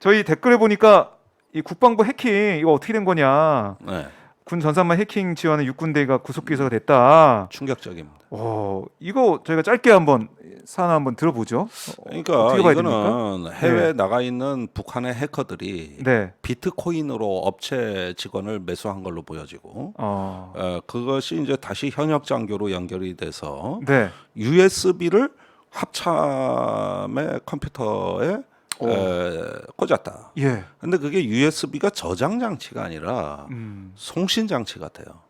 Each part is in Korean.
저희 댓글에 보니까 이 국방부 해킹 이거 어떻게 된 거냐? 네, 군 전산망 해킹 지원의 육군대가 구속 기소가 됐다. 충격적입니다. 이거 저희가 짧게 한번 사안 한번 들어보죠. 그러니까 어떻게 봐야 이거는 됩니까? 해외에 네. 나가 있는 북한의 해커들이 네. 비트코인으로 업체 직원을 매수한 걸로 보여지고 그것이 이제 다시 현역 장교로 연결이 돼서 네. USB를 합참의 컴퓨터에 꽂았다. 예. 근데 그게 USB가 저장 장치가 아니라 송신 장치 같아요.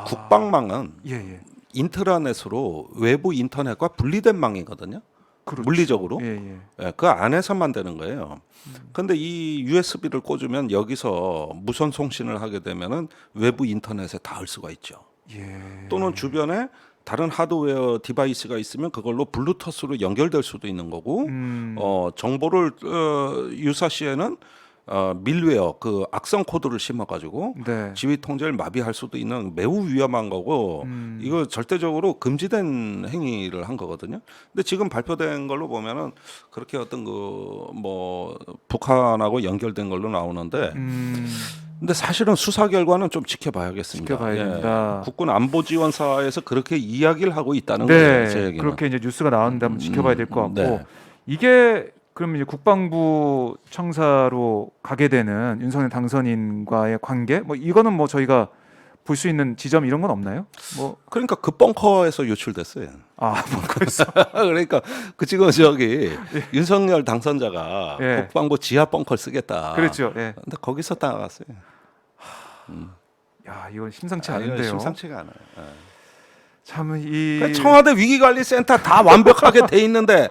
국방망은 예, 예. 인트라넷으로 외부 인터넷과 분리된 망이거든요. 그렇죠. 물리적으로. 예, 예. 예, 그 안에서만 되는 거예요. 근데 이 USB를 꽂으면 여기서 무선 송신을 하게 되면은 외부 인터넷에 닿을 수가 있죠. 예. 또는 주변에 다른 하드웨어 디바이스가 있으면 그걸로 블루투스로 연결될 수도 있는 거고 정보를 유사시에는 밀웨어 그 악성 코드를 심어가지고 네. 지휘 통제를 마비할 수도 있는 매우 위험한 거고 이거 절대적으로 금지된 행위를 한 거거든요. 근데 지금 발표된 걸로 보면은 그렇게 어떤 그 뭐 북한하고 연결된 걸로 나오는데. 근데 사실은 수사 결과는 좀 지켜봐야겠습니다. 지켜봐야 된다. 국군 안보지원사에서 그렇게 이야기를 하고 있다는 네. 거예요. 제 얘기는. 그렇게 이제 뉴스가 나오는데 한번 지켜봐야 될 것 같고 네. 이게 그럼 이제 국방부 청사로 가게 되는 윤석열 당선인과의 관계 뭐 이거는 뭐 저희가 볼 수 있는 지점 이런 건 없나요? 뭐 그러니까 그 벙커에서 유출됐어요. 벙커에서 그러니까 그 지금 저기 윤석열 당선자가 예. 국방부 지하 벙커를 쓰겠다. 그랬죠. 예. 근데 거기서 따라갔어요. 야, 이건 심상치 이건 않은데요. 심상치가 않아요. 예. 참 이 그러니까 청와대 위기관리센터 다 완벽하게 돼 있는데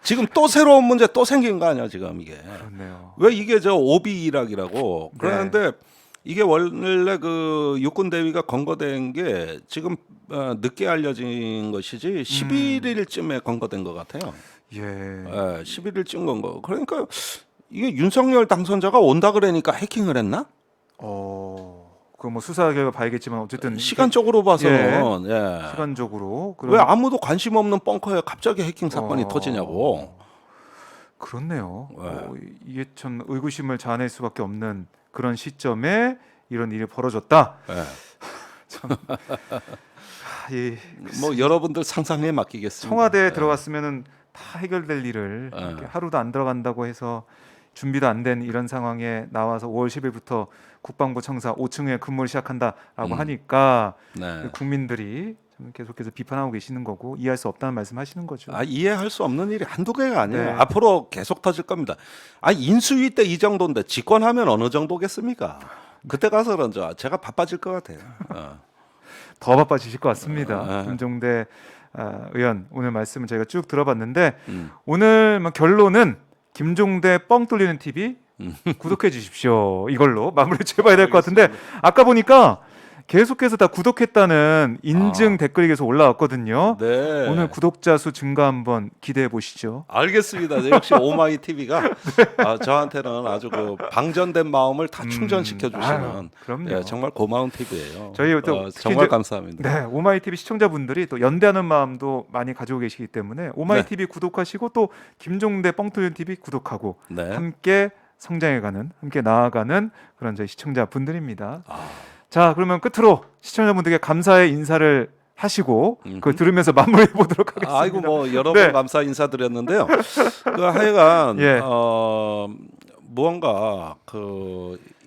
지금 또 새로운 문제 또 생긴 거 아니야 지금 이게. 그렇네요. 왜 이게 저 오비 일학이라고 네. 그러는데 이게 원래 그 육군 대위가 건거된 게 지금 늦게 알려진 것이지 11일쯤에 건거된 것 같아요. 예. 11일쯤 건거. 그러니까 이게 윤석열 당선자가 온다 그러니까 해킹을 했나? 그 뭐 수사 결과 봐야겠지만 어쨌든 시간적으로 봐서는 예. 시간적으로 왜 아무도 관심 없는 벙커에 갑자기 해킹 사건이 어. 터지냐고. 그렇네요. 네. 이게 참 의구심을 자아낼 수밖에 없는 그런 시점에 이런 일이 벌어졌다. 예. 뭐 여러분들 상상에 맡기겠습니다. 청와대에 예. 들어갔으면은 다 해결될 일을 이렇게 하루도 안 들어간다고 해서 준비도 안 된 이런 상황에 나와서 5월 10일부터 국방부 청사 5층에 근무를 시작한다라고 하니까 네. 국민들이 좀 계속해서 비판하고 계시는 거고 이해할 수 없다는 말씀하시는 거죠. 이해할 수 없는 일이 한두 개가 아니에요. 네. 앞으로 계속 터질 겁니다. 인수위 때 이 정도인데 집권하면 어느 정도겠습니까? 그때 가서는 제가 바빠질 것 같아요. 더 바빠지실 것 같습니다. 김종대 의원 오늘 말씀을 저희가 쭉 들어봤는데 오늘 결론은 김종대 뻥 뚫리는 TV 구독해 주십시오. 이걸로 마무리 해봐야 될 것 같은데 아까 보니까 계속해서 다 구독했다는 인증 댓글이 계속 올라왔거든요. 네. 오늘 구독자 수 증가 한번 기대해 보시죠. 알겠습니다. 네, 역시 오마이 TV가 저한테는 아주 그 방전된 마음을 다 충전시켜 주시는 그럼요. 정말 고마운 TV예요. 저희 또 정말 감사합니다. 네, 오마이 TV 시청자분들이 또 연대하는 마음도 많이 가지고 계시기 때문에 오마이 TV 구독하시고 또 김종대 뻥뚫린 TV 구독하고 네. 함께 성장해가는, 함께 나아가는 그런 저희 시청자분들입니다. 자, 그러면 끝으로 시청자분들께 감사의 인사를 하시고 그걸 들으면서 마무리해 보도록 하겠습니다. 아이고 뭐 여러 번 감사 인사드렸는데요. 그 하여간 예. 무언가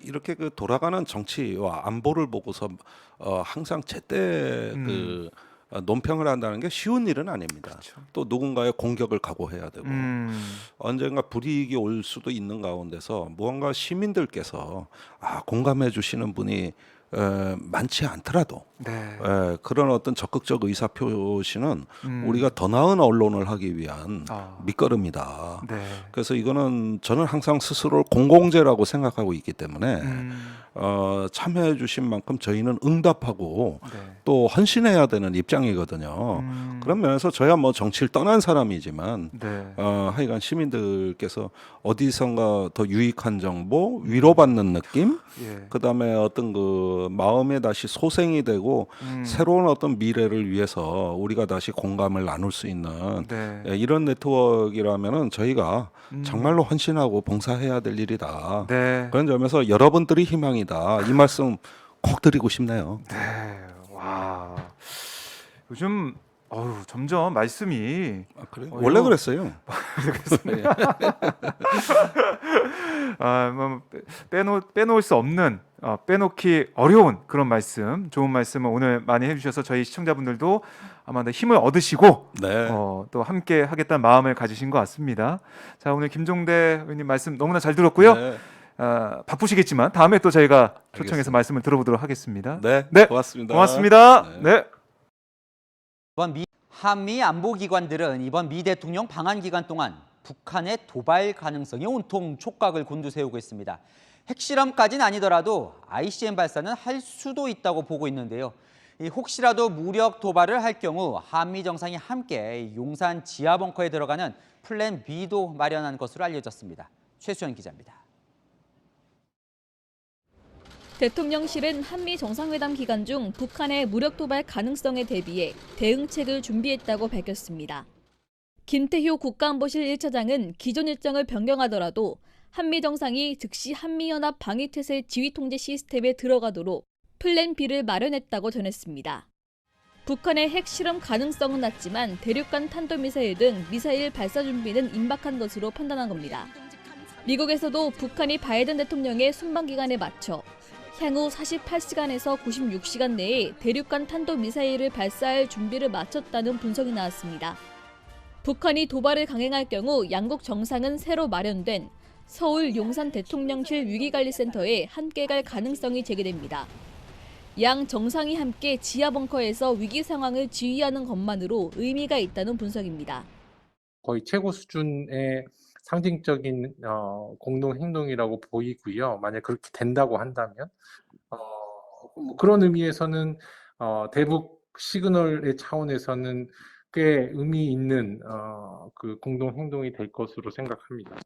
이렇게 돌아가는 정치와 안보를 보고서 항상 제때 논평을 한다는 게 쉬운 일은 아닙니다. 그렇죠. 또 누군가의 공격을 각오해야 되고 언젠가 불이익이 올 수도 있는 가운데서 무언가 시민들께서 공감해 주시는 분이 많지 않더라도 네. 그런 어떤 적극적 의사 표시는 우리가 더 나은 언론을 하기 위한 밑거름이다. 네. 그래서 이거는 저는 항상 스스로를 공공재라고 생각하고 있기 때문에 참여해 주신 만큼 저희는 응답하고 네. 또 헌신해야 되는 입장이거든요. 그런 면에서 저야 뭐 정치를 떠난 사람이지만 네. 하여간 시민들께서 어디선가 더 유익한 정보, 위로받는 느낌, 예. 그다음에 어떤 그 그 마음에 다시 소생이 되고 새로운 어떤 미래를 위해서 우리가 다시 공감을 나눌 수 있는 네. 이런 네트워크라면은 저희가 정말로 헌신하고 봉사해야 될 일이다. 네. 그런 점에서 여러분들이 희망이다. 이 말씀 꼭 드리고 싶네요. 네. 와. 요즘 점점 말씀이 그래요? 원래 이거- 그랬어요. 뭐 빼놓을 수 없는 빼놓기 어려운 그런 말씀, 좋은 말씀을 오늘 많이 해주셔서 저희 시청자분들도 아마 힘을 얻으시고 네. 또 함께 하겠다는 마음을 가지신 것 같습니다. 자, 오늘 김종대 의원님 말씀 너무나 잘 들었고요. 네. 바쁘시겠지만 다음에 또 저희가 초청해서 알겠습니다. 말씀을 들어보도록 하겠습니다. 네. 네. 고맙습니다. 고맙습니다. 네. 이번 한미 안보기관들은 이번 미 대통령 방한 기간 동안 북한의 도발 가능성에 온통 촉각을 곤두세우고 있습니다. 핵실험까지는 아니더라도 ICBM 발사는 할 수도 있다고 보고 있는데요. 혹시라도 무력 도발을 할 경우 한미 정상이 함께 용산 지하벙커에 들어가는 플랜 B도 마련한 것으로 알려졌습니다. 최수연 기자입니다. 대통령실은 한미 정상회담 기간 중 북한의 무력 도발 가능성에 대비해 대응책을 준비했다고 밝혔습니다. 김태효 국가안보실 1차장은 기존 일정을 변경하더라도 한미 정상이 즉시 한미연합 방위태세 지휘통제 시스템에 들어가도록 플랜 B를 마련했다고 전했습니다. 북한의 핵실험 가능성은 낮지만 대륙간 탄도미사일 등 미사일 발사 준비는 임박한 것으로 판단한 겁니다. 미국에서도 북한이 바이든 대통령의 순방기간에 맞춰 향후 48시간에서 96시간 내에 대륙간 탄도미사일을 발사할 준비를 마쳤다는 분석이 나왔습니다. 북한이 도발을 강행할 경우 양국 정상은 새로 마련된 서울 용산 대통령실 위기관리센터에 함께 갈 가능성이 제기됩니다. 양 정상이 함께 지하벙커에서 위기 상황을 지휘하는 것만으로 의미가 있다는 분석입니다. 거의 최고 수준의 상징적인 공동 행동이라고 보이고요. 만약 그렇게 된다고 한다면 뭐 그런 의미에서는 대북 시그널의 차원에서는 꽤 의미 있는 그 공동 행동이 될 것으로 생각합니다.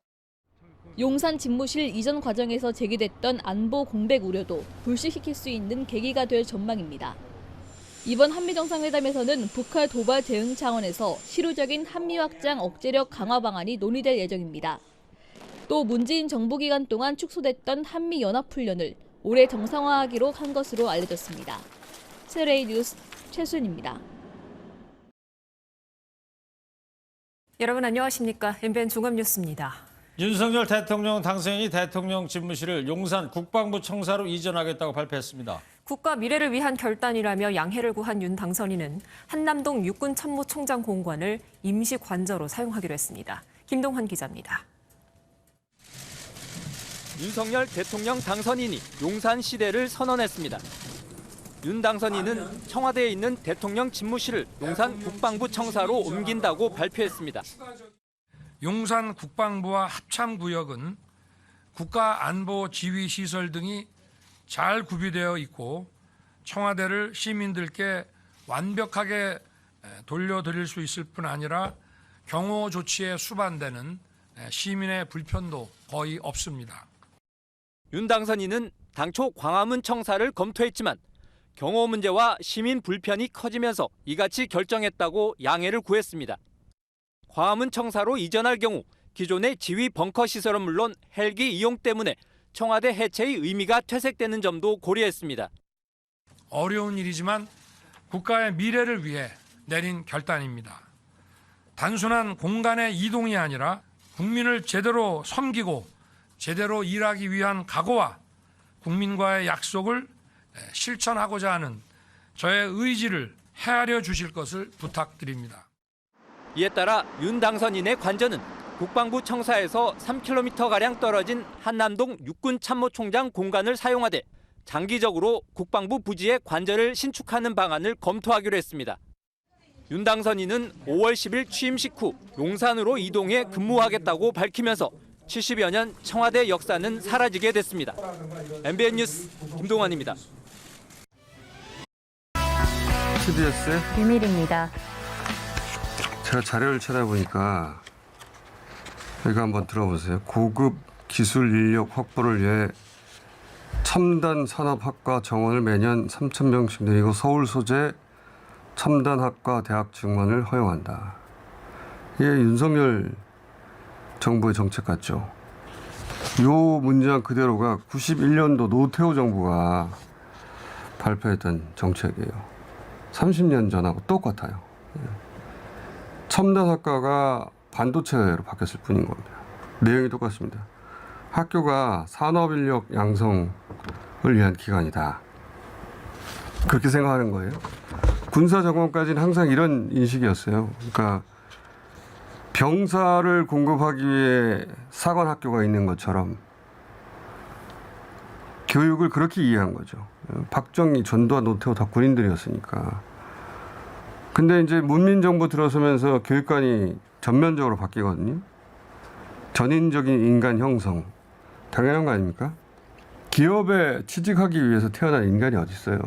용산 집무실 이전 과정에서 제기됐던 안보 공백 우려도 불식시킬 수 있는 계기가 될 전망입니다. 이번 한미정상회담에서는 북한 도발 대응 차원에서 실효적인 한미 확장 억제력 강화 방안이 논의될 예정입니다. 또 문재인 정부 기간 동안 축소됐던 한미 연합훈련을 올해 정상화하기로 한 것으로 알려졌습니다. 세레이 뉴스 최순입니다. 여러분 안녕하십니까? MBN 종합뉴스입니다. 윤석열 대통령 당선인이 대통령 집무실을 용산 국방부 청사로 이전하겠다고 발표했습니다. 국가 미래를 위한 결단이라며 양해를 구한 윤 당선인은 한남동 육군참모총장 공관을 임시 관저로 사용하기로 했습니다. 김동환 기자입니다. 윤석열 대통령 당선인이 용산 시대를 선언했습니다. 윤 당선인은 청와대에 있는 대통령 집무실을 용산 국방부 청사로 옮긴다고 발표했습니다. 용산 국방부와 합참구역은 국가안보지휘시설 등이 잘 구비되어 있고 청와대를 시민들께 완벽하게 돌려드릴 수 있을 뿐 아니라 경호 조치에 수반되는 시민의 불편도 거의 없습니다. 윤 당선인은 당초 광화문 청사를 검토했지만 경호 문제와 시민 불편이 커지면서 이같이 결정했다고 양해를 구했습니다. 광화문 청사로 이전할 경우 기존의 지휘 벙커 시설은 물론 헬기 이용 때문에 청와대 해체의 의미가 퇴색되는 점도 고려했습니다. 어려운 일이지만 국가의 미래를 위해 내린 결단입니다. 단순한 공간의 이동이 아니라 국민을 제대로 섬기고 제대로 일하기 위한 각오와 국민과의 약속을 실천하고자 하는 저의 의지를 헤아려 주실 것을 부탁드립니다. 이에 따라 윤 당선인의 관저는 국방부 청사에서 3km가량 떨어진 한남동 육군참모총장 공간을 사용하되 장기적으로 국방부 부지에 관저를 신축하는 방안을 검토하기로 했습니다. 윤 당선인은 5월 10일 취임식 후 용산으로 이동해 근무하겠다고 밝히면서 70여 년 청와대 역사는 사라지게 됐습니다. MBN 뉴스 김동환입니다. TBS의 비밀입니다. 제가 자료를 찾아보니까 이거 한번 들어보세요. 고급 기술 인력 확보를 위해 첨단 산업학과 정원을 매년 3,000명씩 늘리고 서울 소재 첨단학과 대학 증원을 허용한다. 이게 윤석열 정부의 정책 같죠. 요 문장 그대로가 91년도 노태우 정부가 발표했던 정책이에요. 30년 전하고 똑같아요. 첨단학과가 반도체로 바뀌었을 뿐인 겁니다. 내용이 똑같습니다. 학교가 산업인력 양성을 위한 기관이다. 그렇게 생각하는 거예요. 군사정원까지는 항상 이런 인식이었어요. 그러니까 병사를 공급하기 위해 사관학교가 있는 것처럼 교육을 그렇게 이해한 거죠. 박정희, 전두환, 노태우 다 군인들이었으니까. 근데 이제 문민정부 들어서면서 교육관이 전면적으로 바뀌거든요. 전인적인 인간 형성. 당연한 거 아닙니까? 기업에 취직하기 위해서 태어난 인간이 어디 있어요?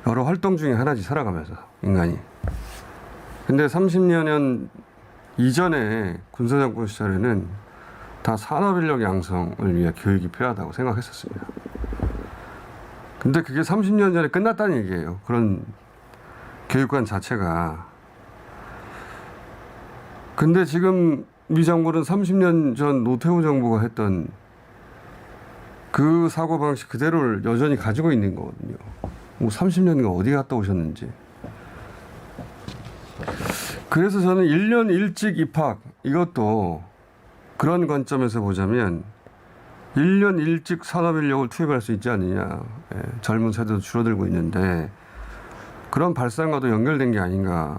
여러 활동 중에 하나지, 살아가면서 인간이. 근데 30년 이전에 군사정권 시절에는 다 산업인력 양성을 위해 교육이 필요하다고 생각했었습니다. 근데 그게 30년 전에 끝났다는 얘기예요. 그런 교육관 자체가. 근데 지금 이 정부는 30년 전 노태우 정부가 했던 그 사고방식 그대로를 여전히 가지고 있는 거거든요. 뭐 30년간 어디 갔다 오셨는지. 그래서 저는 1년 일찍 입학, 이것도 그런 관점에서 보자면 1년 일찍 산업인력을 투입할 수 있지 않느냐. 예, 젊은 세대도 줄어들고 있는데 그런 발상과도 연결된 게 아닌가,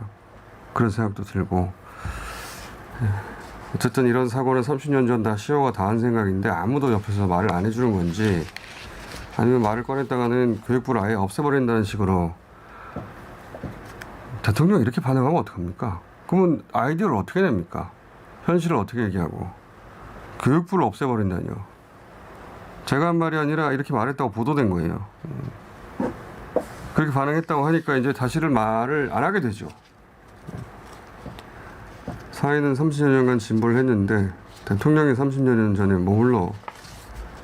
그런 생각도 들고. 어쨌든 이런 사고는 30년 전 다 시효가 다 한 생각인데 아무도 옆에서 말을 안 해주는 건지, 아니면 말을 꺼냈다가는 교육부를 아예 없애버린다는 식으로. 대통령이 이렇게 반응하면 어떡합니까? 그러면 아이디어를 어떻게 냅니까? 현실을 어떻게 얘기하고. 교육부를 없애버린다뇨. 제가 한 말이 아니라 이렇게 말했다고 보도된 거예요. 그렇게 반응했다고 하니까 이제 다시를 말을 안 하게 되죠. 사회는 30년간 진보를 했는데 대통령이 30년 전에 머물러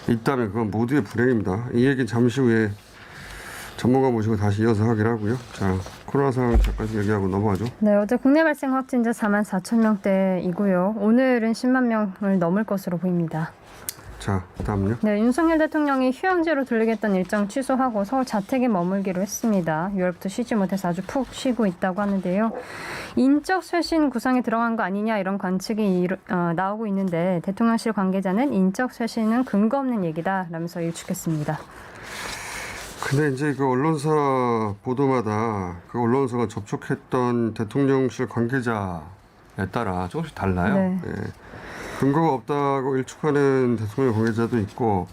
있다면 그건 모두의 불행입니다. 이 얘기 잠시 후에 전문가 모시고 다시 이어서 하기로 하고요. 자, 코로나 상황 잠깐 얘기하고 넘어가죠. 네, 어제 국내 발생 확진자 44,000명대이고요. 오늘은 10만 명을 넘을 것으로 보입니다. 자, 다음요. 네, 윤석열 대통령이 휴양지로 들르겠다는 일정 취소하고 서울 자택에 머물기로 했습니다. 6월부터 쉬지 못해서 아주 푹 쉬고 있다고 하는데요. 인적 쇄신 구상에 들어간 거 아니냐, 이런 관측이 나오고 있는데 대통령실 관계자는 인적 쇄신은 근거 없는 얘기다라면서 일축했습니다. 근데 이제 그 언론사 보도마다 그 언론사가 접촉했던 대통령실 관계자에 따라 조금씩 달라요. 네. 예. 근거가 없다고 일축하는 대통령 관계자도 있고,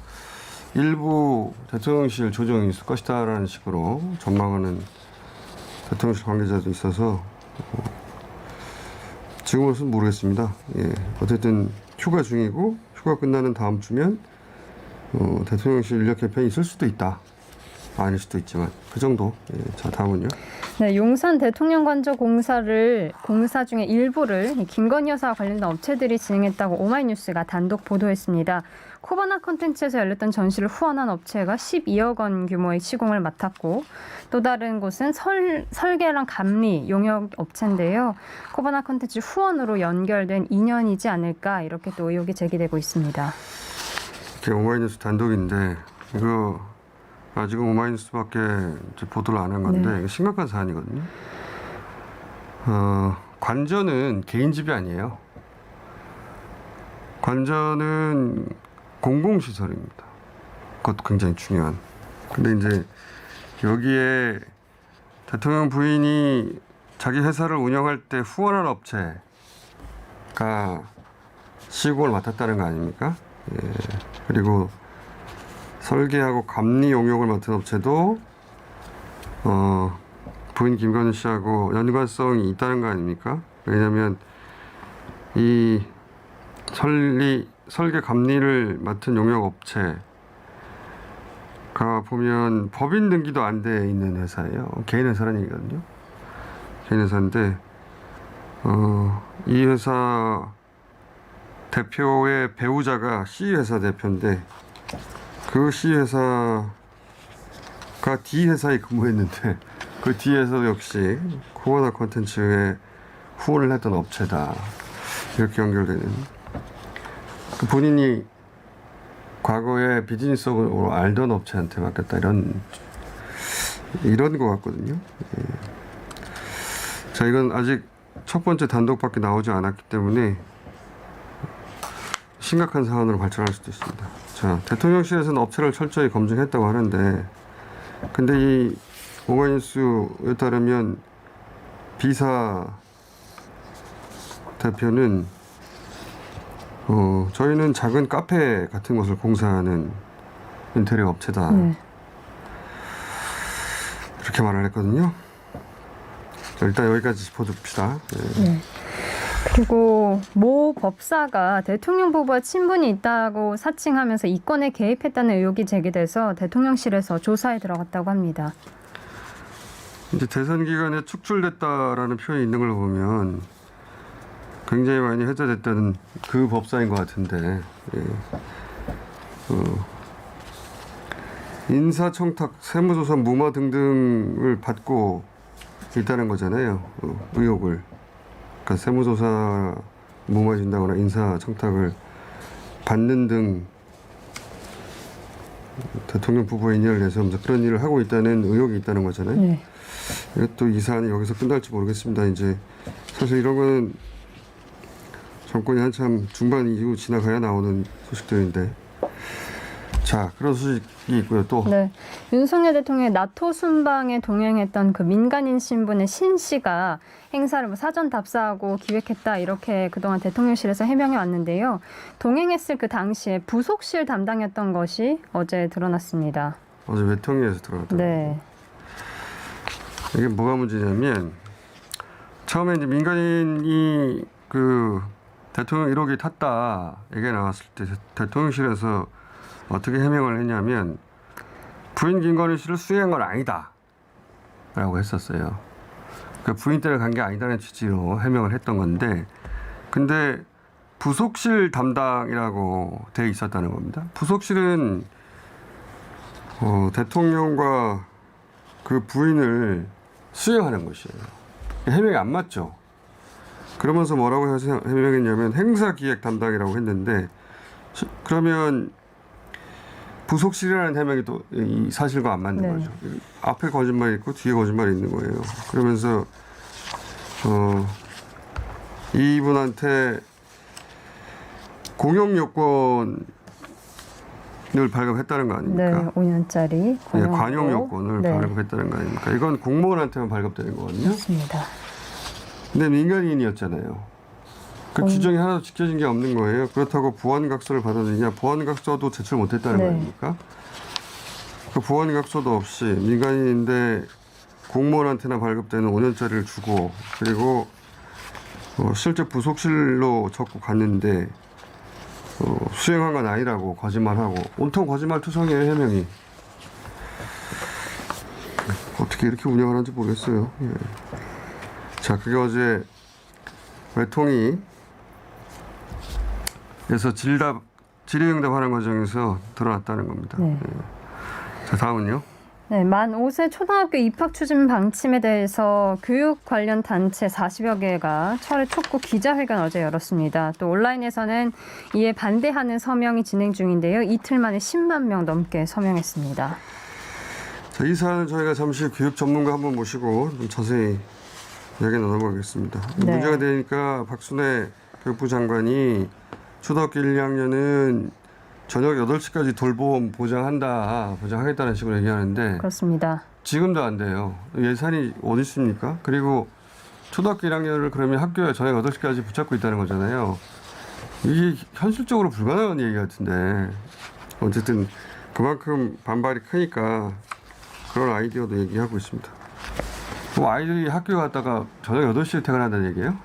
일부 대통령실 조정이 있을 것이다라는 식으로 전망하는 대통령실 관계자도 있어서 지금으로서는 모르겠습니다. 예. 어쨌든 휴가 중이고 휴가 끝나는 다음 주면 대통령실 인력 개편이 있을 수도 있다. 아닐 수도 있지만 그 정도. 예. 자, 다음은요. 네, 용산 대통령 관저 공사 중에 일부를 김건희 여사와 관련된 업체들이 진행했다고 오마이뉴스가 단독 보도했습니다. 코바나 콘텐츠에서 열렸던 전시를 후원한 업체가 12억 원 규모의 시공을 맡았고, 또 다른 곳은 설계랑 감리 용역 업체인데요. 코바나 콘텐츠 후원으로 연결된 인연이지 않을까, 이렇게 또 의혹이 제기되고 있습니다. 이게 오마이뉴스 단독인데 이거 아직은 오마이뉴스밖에 보도를 안 한 건데, 네. 이거 심각한 사안이거든요. 관저는 개인 집이 아니에요. 관저는 공공시설입니다. 그것도 굉장히 중요한. 근데 이제 여기에 대통령 부인이 자기 회사를 운영할 때 후원한 업체가 시공을 맡았다는 거 아닙니까? 예. 그리고 설계하고 감리 용역을 맡은 업체도 부인 김건희 씨하고 연관성이 있다는 거 아닙니까? 왜냐하면 이 설계 감리를 맡은 용역 업체가 보면 법인 등기도 안 돼 있는 회사예요. 개인 회사라는 얘기거든요. 개인 회사인데 이 회사 대표의 배우자가 C 회사 대표인데 그 C 회사가 D 회사에 근무했는데 그 D 회사도 역시 코바나 콘텐츠에 후원을 했던 업체다. 이렇게 연결되는. 그 본인이 과거에 비즈니스적으로 알던 업체한테 맡겼다 이런 것 같거든요. 예. 자, 이건 아직 첫 번째 단독밖에 나오지 않았기 때문에 심각한 사안으로 발전할 수도 있습니다. 자, 대통령실에서는 업체를 철저히 검증했다고 하는데, 근데 이 오마이뉴스에 따르면 비사 대표는 저희는 작은 카페 같은 곳을 공사하는 인테리어 업체다. 이렇게 말을 했거든요. 자, 일단 여기까지 짚어줍시다. 네. 그리고 모 법사가 대통령 부부와 친분이 있다고 사칭하면서 이 건에 개입했다는 의혹이 제기돼서 대통령실에서 조사에 들어갔다고 합니다. 이제 대선 기간에 축출됐다라는 표현이 있는 걸 보면 굉장히 많이 회자됐다는 그 법사인 것 같은데, 예. 인사청탁, 세무조사, 무마 등등을 받고 있다는 거잖아요. 의혹을. 그러니까 세무조사 무마해준다거나 인사청탁을 받는 등 대통령 부부의 인연을 내서 그런 일을 하고 있다는 의혹이 있다는 거잖아요. 네. 이것도 이 사안이 여기서 끝날지 모르겠습니다. 이제 사실 이런 거는 정권이 한참 중반 이후 지나가야 나오는 소식들인데, 자, 그런 소식이 있고요. 또 네, 윤석열 대통령의 나토 순방에 동행했던 그 민간인 신분의 신 씨가 행사를 사전 답사하고 기획했다, 이렇게 그동안 대통령실에서 해명해 왔는데요. 동행했을 그 당시에 부속실 담당이었던 것이 어제 드러났습니다. 어제 외통위에서 드러났다. 네. 이게 뭐가 문제냐면, 처음에 이제 민간인이 그 대통령 1호기 탔다 얘기가 나왔을 때 대통령실에서 어떻게 해명을 했냐면, 부인 김건희 씨를 수행한 건 아니다 라고 했었어요. 그 부인 때문에 간 게 아니다는 취지로 해명을 했던 건데, 근데 부속실 담당이라고 돼 있었다는 겁니다. 부속실은 대통령과 그 부인을 수행하는 것이에요. 해명이 안 맞죠. 그러면서 뭐라고 해명했냐면 행사기획 담당이라고 했는데, 그러면 부속실이라는 해명이 또 이 사실과 안 맞는 거죠. 앞에 거짓말이 있고 뒤에 거짓말이 있는 거예요. 그러면서 이분한테 공용 요건을 발급했다는 거 아닙니까? 네, 5년짜리 관용 요건을 발급했다는 거 아닙니까? 이건 공무원한테만 발급되는 거거든요. 그렇습니다. 근데 민간인이었잖아요. 그 규정이 하나도 지켜진 게 없는 거예요. 그렇다고 보안각서를 받아들이냐? 보안각서도 제출 못했다는 거 아닙니까? 그 보안각서도 없이 민간인인데 공무원한테나 발급되는 5년짜리를 주고, 그리고 실제 부속실로 적고 갔는데 수행한 건 아니라고 거짓말하고, 온통 거짓말 투성이에요, 해명이. 어떻게 이렇게 운영하는지 모르겠어요. 예. 자, 그게 어제 외통위에서 질의응답하는 과정에서 드러났다는 겁니다. 네. 예. 자, 다음은요. 네, 만 5세 초등학교 입학 추진 방침에 대해서 교육 관련 단체 40여 개가 철회 촉구 기자회견 어제 열었습니다. 또 온라인에서는 이에 반대하는 서명이 진행 중인데요. 이틀 만에 10만 명 넘게 서명했습니다. 자, 이 사안은 저희가 잠시 교육 전문가 한번 모시고 좀 자세히 이야기 나눠보겠습니다. 네. 문제가 되니까 박순애 교육부 장관이 초등학교 1, 2학년은 저녁 8시까지 돌봄 보장하겠다는 식으로 얘기하는데, 그렇습니다. 지금도 안 돼요. 예산이 어디 있습니까? 그리고 초등학교 1학년을 그러면 학교에 저녁 8시까지 붙잡고 있다는 거잖아요. 이게 현실적으로 불가능한 얘기 같은데, 어쨌든 그만큼 반발이 크니까 그런 아이디어도 얘기하고 있습니다. 뭐 아이들이 학교 갔다가 저녁 8시에 퇴근한다는 얘기예요?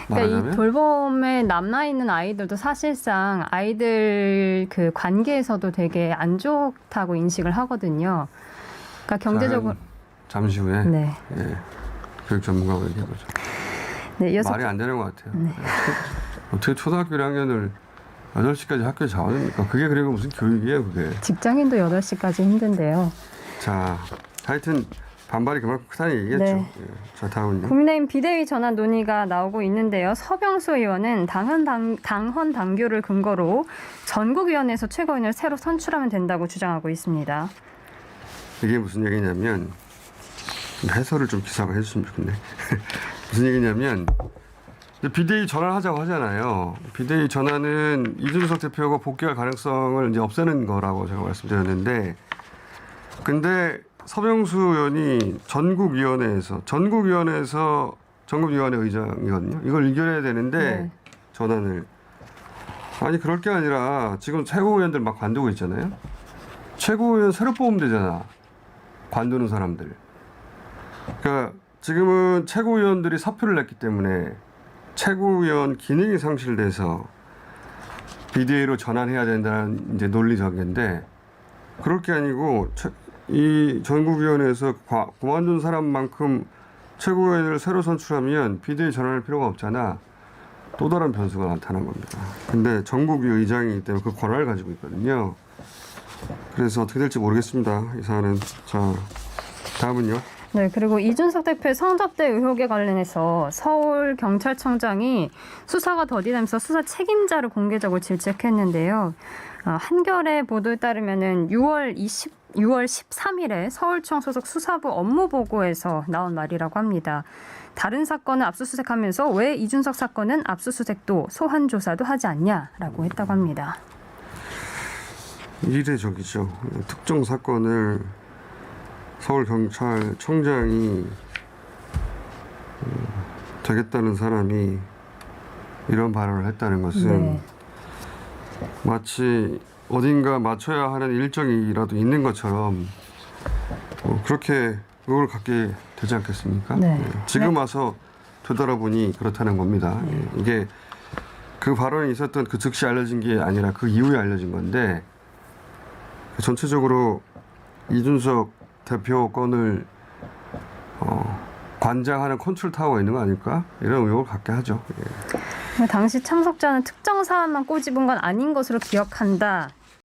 그러니까 이 돌봄에 남아있는 아이들도 사실상 아이들 그 관계에서도 되게 안 좋다고 인식을 하거든요. 그러니까 경제적으로. 잠시 후에 네. 예, 교육 전문가가 얘기해보죠. 네, 말이 안 되는 것 같아요. 네. 어떻게 초등학교 1학년을 8시까지 학교에 자원입니까? 그게 그리고 무슨 교육이에요, 그게. 직장인도 8시까지 힘든데요. 자, 하여튼 반발이 그만큼 크다는 얘기겠죠. 네. 예. 자, 다음은요. 국민의힘 비대위 전환 논의가 나오고 있는데요. 서병수 의원은 당헌 당규를 근거로 전국위원회에서 최고위원을 새로 선출하면 된다고 주장하고 있습니다. 이게 무슨 얘기냐면 해설을 좀 기사가 해주시면 좋겠네. 무슨 얘기냐면 이제 비대위 전환하자고 하잖아요. 비대위 전환은 이준석 대표가 복귀할 가능성을 이제 없애는 거라고 제가 말씀드렸는데, 근데 서병수 의원이 전국위원회에서 전국위원회 의장이거든요. 이걸 의결해야 되는데 네. 전환을 아니 그럴 게 아니라 지금 최고위원들 막 관두고 있잖아요. 최고위원 새로 뽑으면 되잖아. 관두는 사람들. 그러니까 지금은 최고위원들이 사표를 냈기 때문에 최고위원 기능이 상실돼서 비대위로 전환해야 된다는 이제 논리적인데, 그럴 게 아니고 이 전국위원회에서 그만둔 사람만큼 최고위원을 새로 선출하면 비대위 전환할 필요가 없잖아. 또 다른 변수가 나타난 겁니다. 근데 전국위 의장이기 때문에 그 권한을 가지고 있거든요. 그래서 어떻게 될지 모르겠습니다. 이 사안은. 자, 다음은요. 네, 그리고 이준석 대표의 성접대 의혹에 관련해서 서울경찰청장이 수사가 더디다면서 수사 책임자를 공개적으로 질책했는데요. 한겨레 보도에 따르면은 6월 13일에 서울청 소속 수사부 업무보고에서 나온 말이라고 합니다. 다른 사건을 압수수색하면서 왜 이준석 사건은 압수수색도 소환조사도 하지 않냐라고 했다고 합니다. 이례적이죠. 특정 사건을 서울경찰청장이 되겠다는 사람이 이런 발언을 했다는 것은 네. 마치 어딘가 맞춰야 하는 일정이라도 있는 것처럼 그렇게 의혹을 갖게 되지 않겠습니까? 네. 지금 네. 와서 되돌아보니 그렇다는 겁니다. 이게 그 발언이 있었던 그 즉시 알려진 게 아니라 그 이후에 알려진 건데, 전체적으로 이준석 대표 건을 관장하는 컨트롤 타워가 있는 거 아닐까? 이런 의혹을 갖게 하죠. 당시 참석자는 특정 사안만 꼬집은 건 아닌 것으로 기억한다.